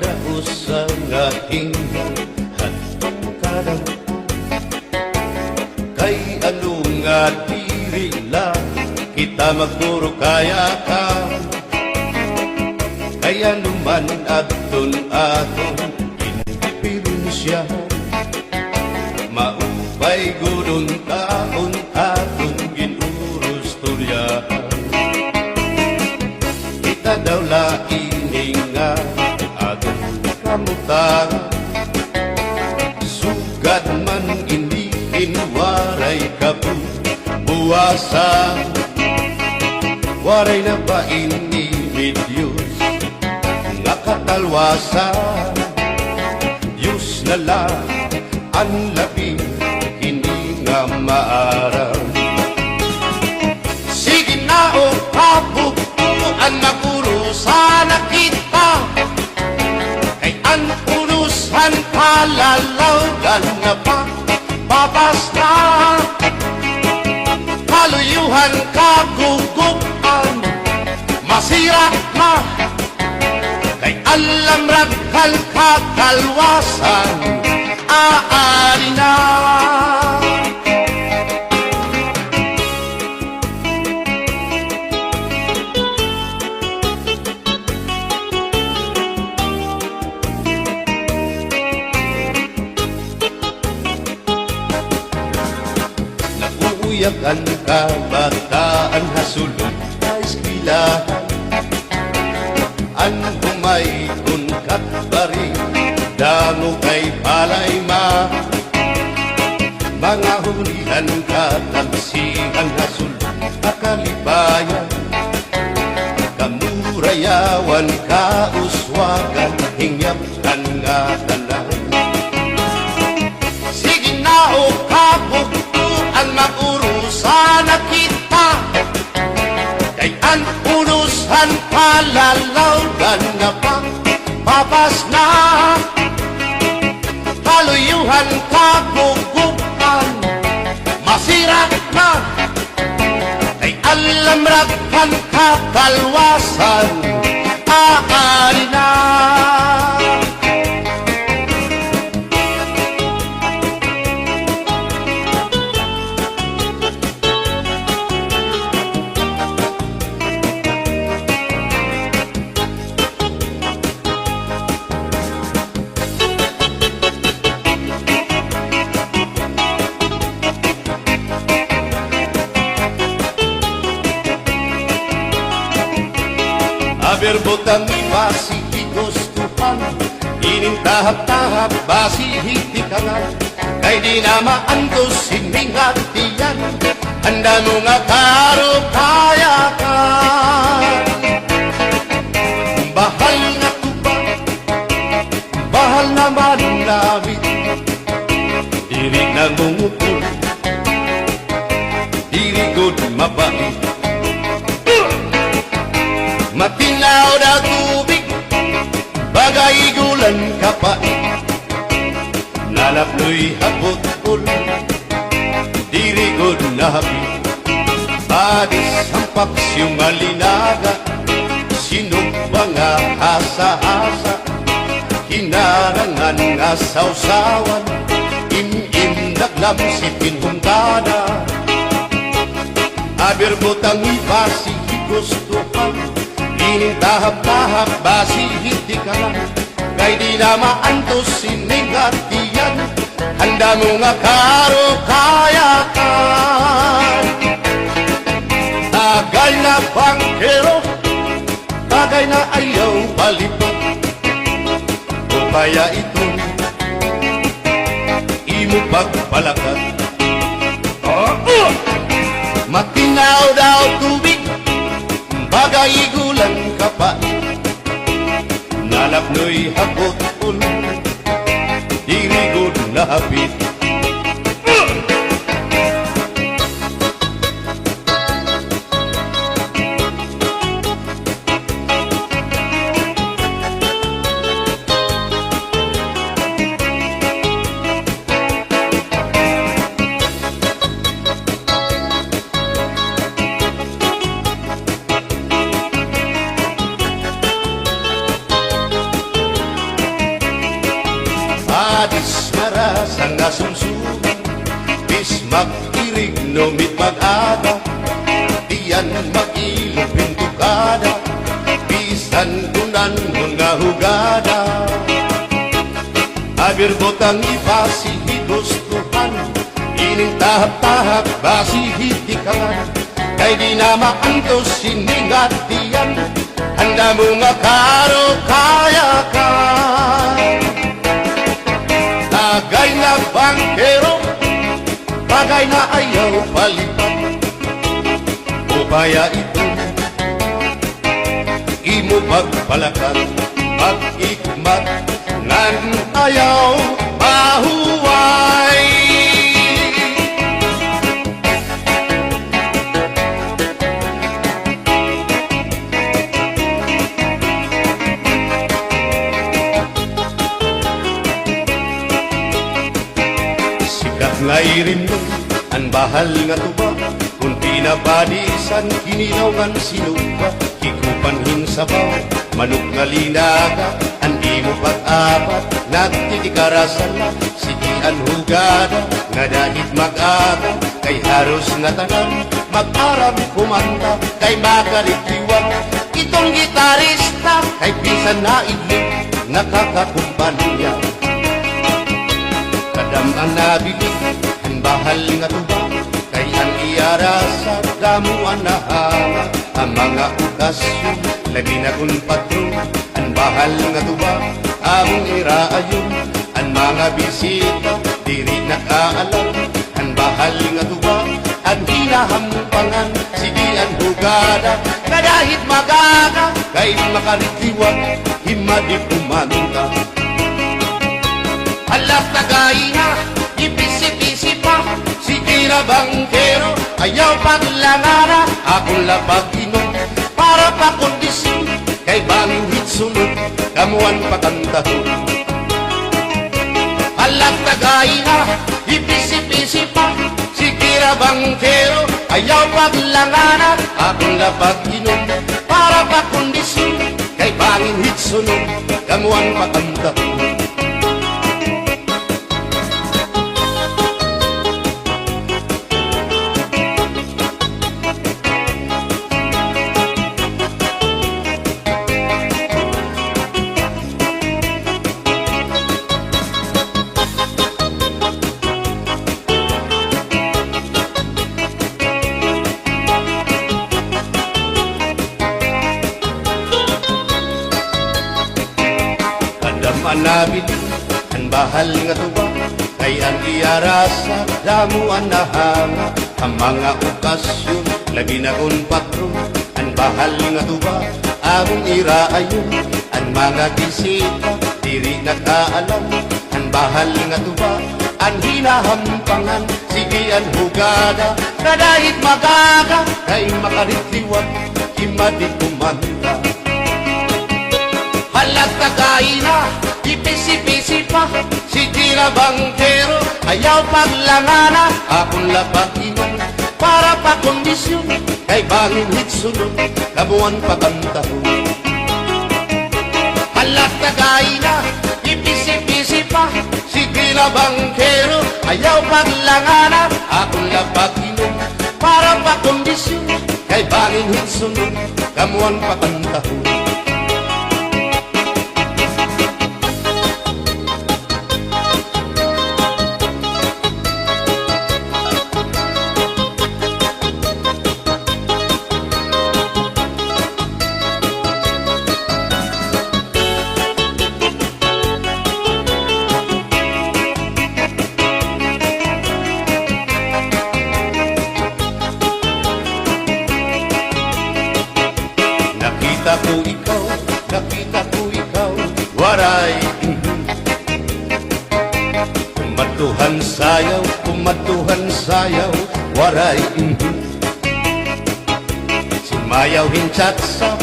daos ang ating kadang kay ano nga diri lang kita magturo kaya ka kaya naman aton indiferensya maupay gudon taon aton ginurus turyahan kita daw laing nga aton kamutan sugad man waray kabuwasan waray na ba ini Diyos nga katalwasan Diyos na lang ang labing hindi nga maaraw sige na o kabubuan magurusan na kita kay ang urusan palalawgan na pa babasta kaluyuhan kagugupan masira na kay alam raghal kakalwasan aari na uyak ang kabataan hasulong sa eskwelahan ang humayton katbari dango kay palayma mga hulihan katamsihan hasulong akalibayan kamurayawan kauswagan hingyapkan nga tanan sige na o kabubuan magurusan na kita kay ang urusan palalawgan na pang babas na kaluyuhan kagugupan masira na kay alam raghal kakalwasan aari na berbotang basi higustuhan ining tahap-tahap basi hitikanan kay di na maantos sining hatiyan handa mo nga karupayakan bahal na tuba bahal naman labit diri nang mungukul diri good mabait matinaw na tubig bagay gulan kapait nalaploy hapot-ul dirigod na hapit padis ang paksyong malinaga sinumpa nga hasa-hasa kinarangan nga sausawan im-im naglamsipin huntada aber botang ibasi gustuhan ining tahap-tahap basi hindi ka lang kay di na maantos sining hatiyan handa mo nga karukayakan tagay na bangkero tagay na ayaw palipot upaya ito imo pagpalakat matinaw daw tubig bagay gulan kapait nalapnoy hapot-ul dirigod na hapit Adis marasang asumsuman, bis mag-irig numit mag-aga, diyan mag-ilog pintukada, bisan kunan mga hugada. Abir botang ipasi higustuhan, ining tahap-tahap basi hitikan, kay di na maantos siningat diyan, handa mo nga karo kaya ka. Tagay na bangkero, bagay na ayaw palipat, upaya ito imo pagpalakan, pag-ikmat nan ayaw mahuway. Sikat nga irin mo, ang bahal nga tuba, kung pinabadisan, kinilawan sinuka, hikupanhin sabaw, manok nga linaga, andi mo pag-apat, nagtitikarasan, sikian hugada, nga dahit mag-aga, kay haros nga tanan, mag-aram kumanta, kay makalitiwan, itong gitarista, kay pisan na idlip, nakakakumpanya. Kadam ang nabilig, ang bahal nga tuba, kay ang iarasa, damuan na hama, ang mga okasyon, lagi na kung patron, ang bahal nga tuba, among iraayon, ang mga bisita, diri nakaalam, ang bahal nga tuba, ang hinahampangan, sige ang hugada, kadahit magaga, kay makaritiwan, himadi kumanta. Alat na gaya, ipisi-pisi pa, sige na bangkero, ayaw paglangara, akong lapag inom, para pa kondisyon, kay banging hitsunod, kamuan pakantahon. Alat na gaya, ipisi-pisi pa, sige na bangkero, ayaw paglangara, akong lapag inom, para pa kondisyon, kay banging hitsunod, kamuan pakantahon. Manabili, ang bahal nga tuba, kay ang iarasa, damuan na hanga, ang mga okasyon, lagi na kung patron, ang bahal nga tuba, among iraayon, ang mga bisita, diri nakaalam, ang bahal nga tuba, ang hinahampangan, sige ang hugada, kadahit magaga, kay makaritiwan, himadi kumanta. Halat na kaina, ipisi-pisi pa, sige na bangkero, ayaw paglangana, akong lapag inom, para pa kondisyon, kay bangin hitsunod, kabuan pakantahon. Halat na kaina, ipisi-pisi pa, sige na bangkero, ayaw paglangana, akong lapag inom, para pa kondisyon, kay bangin hitsunod, kamuan pakantahon. Nakita ko ikaw, waray. Kumatuhan sayaw, waray. Sumayaw hinchatsa,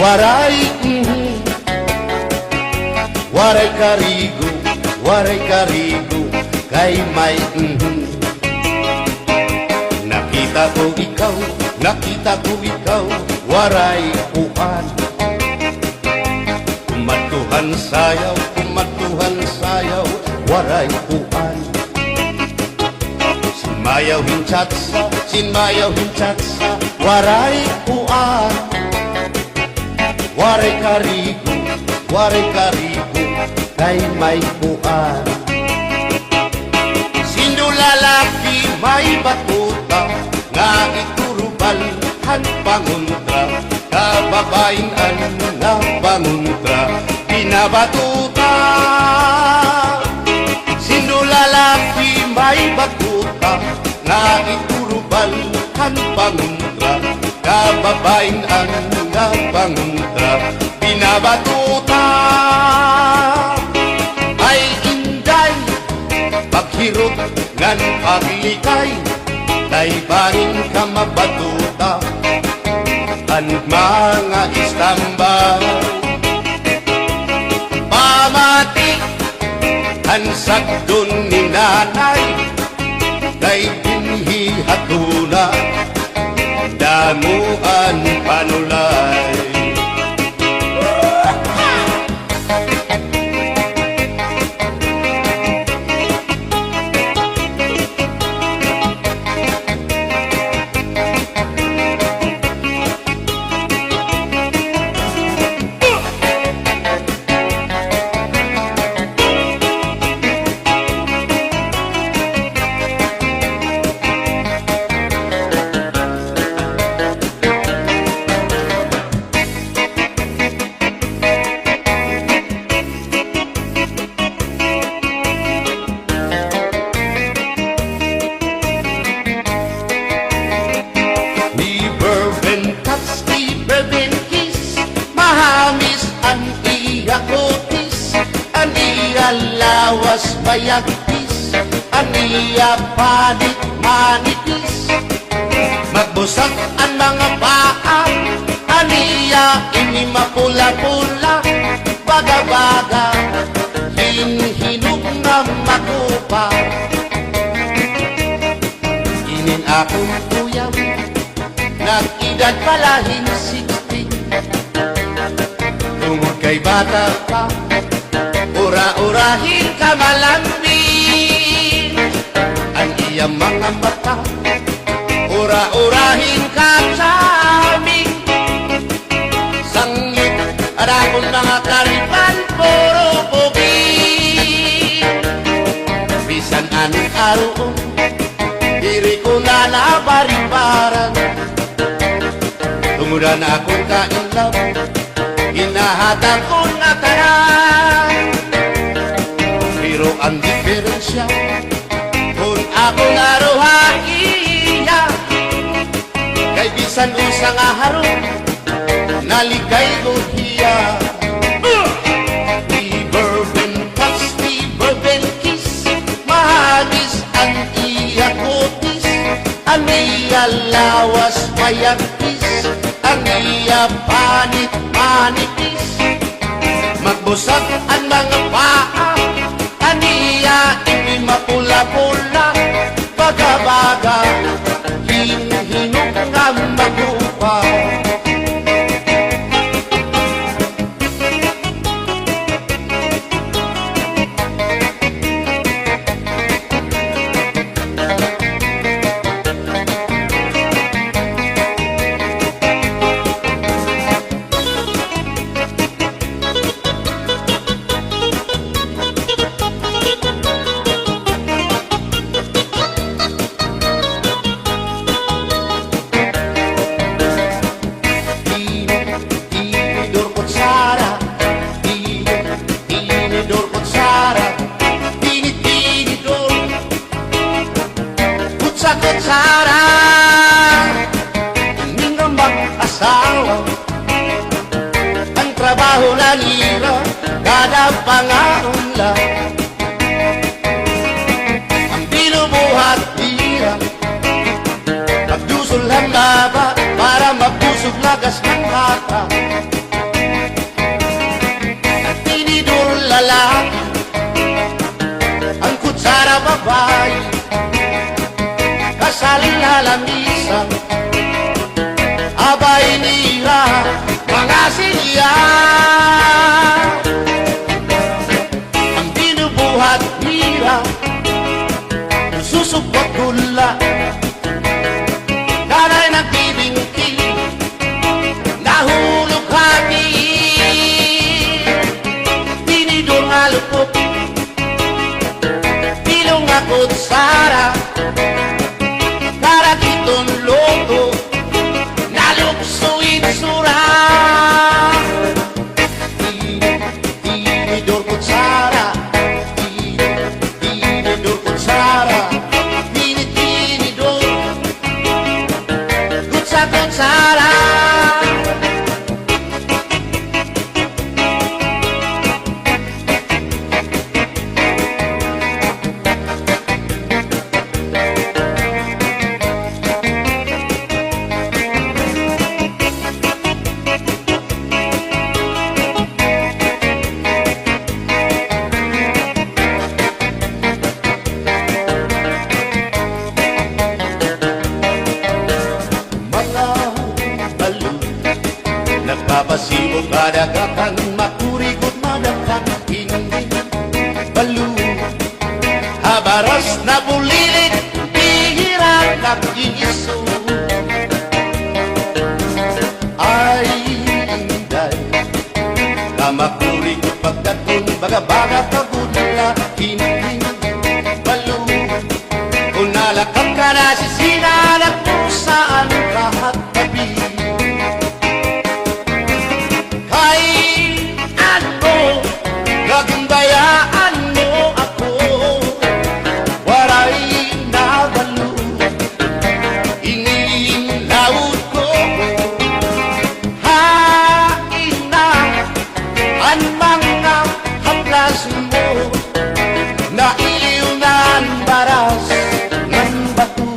waray. Waray karigo, kay may Nakita ko ikaw, waray uan. Kumatuhan sayaw, matuhan sayaw, waray puan. Sinmayaw hinchatsa, waray puan. Waray karigo, kay may puan. Sino lalaki may batuta, nga iturubalhan panguntra, kababayan na panguntra, pinabatuta. Sino lalaki may batuta, nga iturubalhan panguntra, kababayan na panguntra, pinabatuta. Ay inday, paghirot ngan paglikay, tay bahin ka mabatuta, ang mga istambay. Pamati, ang sagdon ni nanay, tay binhi hatuna, damuan panulay. Lawas bayagtis, aniya panit manitis, magbusag ang mga paa, aniya ini mapula-pula, baga-baga, hinhinog na makupa. Inin akong tuyam, nag-edad palahin 60, tungod kay bata pa, ura-urahin ka malambing, ang iyang mga mata, ura-urahin ka saming, sangit at akong mga karipan, puro pugi. Bisan anong araw, diri ko na nabaribaran, tumudan akong kainlaw, hinahatag ko na tanan. Pero ang diferensya, kung ako naruhaiya, kay bisan usang aharong, naligay ko hiya. Di bourbon touch, di bourbon kiss, mahagis ang iya kutis, ang iya lawas mayagtis, ang iya panit manitis, magbusag ang mga paa, aniya ini mapula-pula, baga-baga, hinhinog nga magupa. Kutsara, hindi nga mag-asawa, ang trabaho na nila, kada pangaunla, ang binubuhat nila, magdusol ang laba, para mabusog lagas ng bata. At tinidor lalaki, ang kutsara babae, kasaling halamisa, abay nila mga siya. pula. Kanay nagbibingki, nahulog hati. Tinidor nga lupok, pilong ako't sara. Karakiton loto, naluksuin sura. Tinidor ko't sara, tinidor ko't sara. Tinidor ko't sara. Nagpapasibo kadagatan, makurikot madakan, hindi balo. Habaras na bulilit, bihira nakiso. Ay, inday, kamakurikot pagkatun, baga-baga kagudla, hindi balo. Kung nalakap ka na sisinalag mo saan lahat tabi. Gagundayaan mo ako, waray nabalo. Inilawod ko, hain na ang mga haplas mo. Nailiw na ang baras ng bato.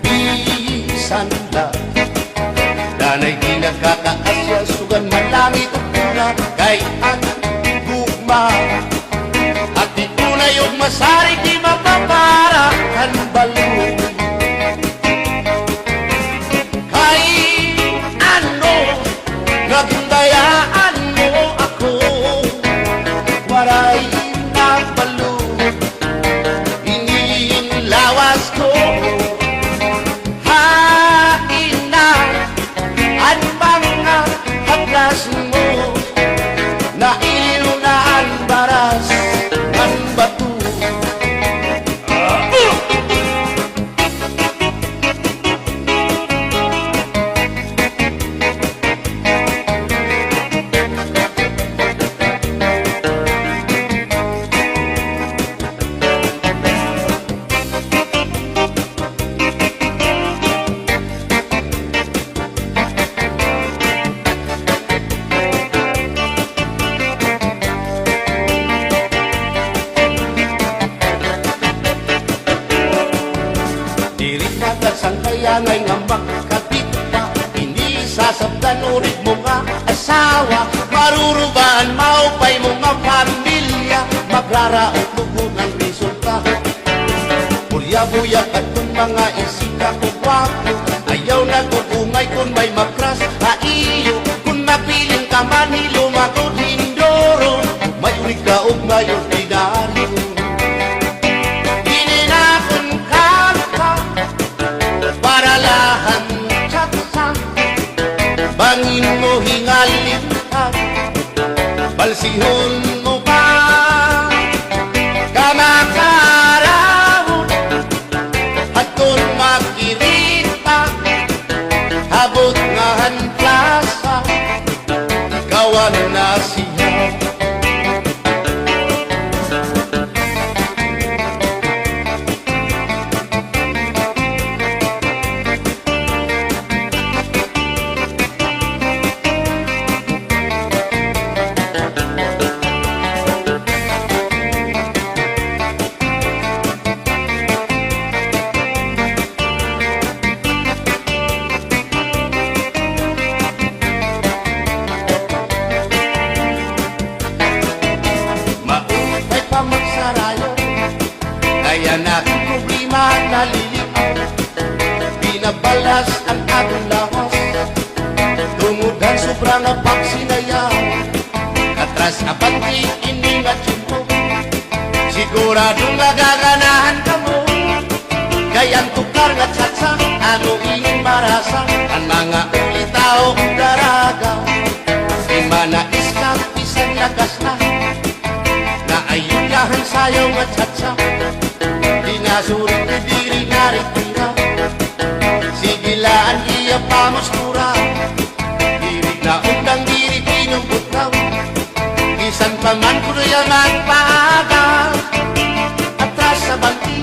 Bisan na danay di nagkakaasya, sugan man langit at tuna, kay ang gugma. At di tunay yung masari, di mapapara ang balo. Kay ano, nagundayaan mo ako, waray na balo. Inilawas ko, mo, nailiw na ang baras ng bato. Sang kaya ngay nga makatita, hindi sasabdan ulit mo nga asawa. Marurubaan maupay mo nga pamilya, magraraot lugo ng resulta. Bulya-buya at kung mga isika ko wapo, ayaw na kukungay kung may makras haiyo. Kung napiling ka man hilumagod hindoro, may unig ka o may ordinaryo. Bangin mo hingalin ka, balsihon mo pa, kamakarahon, at kung makirita, habot nga han plasa, ikawan na siya. Kaya na problema nalilipaw, binabalas ang atong lawas. Tumugan sobrang na pagsinayaw, katras apanti iningat yun mo. Si Siguradong nagaganahan ka mo. Gayang tukar nga tsatsa, ano iyong marasa, ang mga ulitao kong daraga. Di manais ka, isang lakas na, na ayuyahan sayaw nga tsatsa. Di nasurit ni diri naritira, sigilaan iya pamustura. Diri na undang diri pinumbutraw, isan pa man kuno yung magpaagal. Atras sa bangki,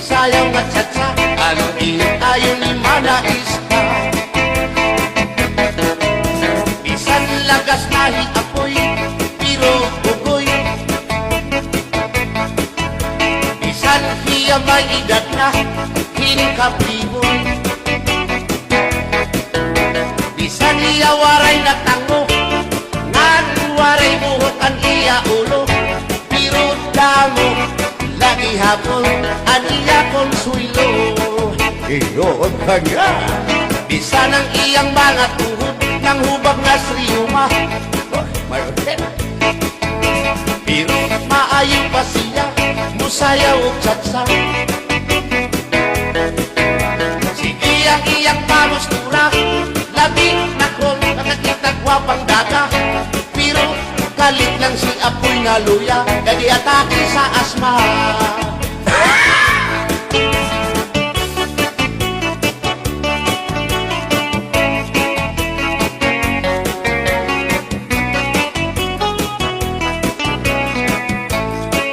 sayaw nga tsatsa, ano init ayon ni manais ka. Bisan lagas nahi apoy, pero bugoy. Bisan hiya may edad na, hinkapriboy. Bisan hiya waray na tango, ngan waray buhok ang iya ulo. Pero damo, lagi hapon, ang iya konsuelo. Iyon ka nga. Bisan ang iyang mga tuhod, ng hubag na sriyuma. May hotel. Pero maayaw pa siya, musayaw o tsatsa. Sige ang iyang pamustura, labi na kong nakakita gwapang daga. Pero kalit lang si apoy na luya, kadi atake sa asma.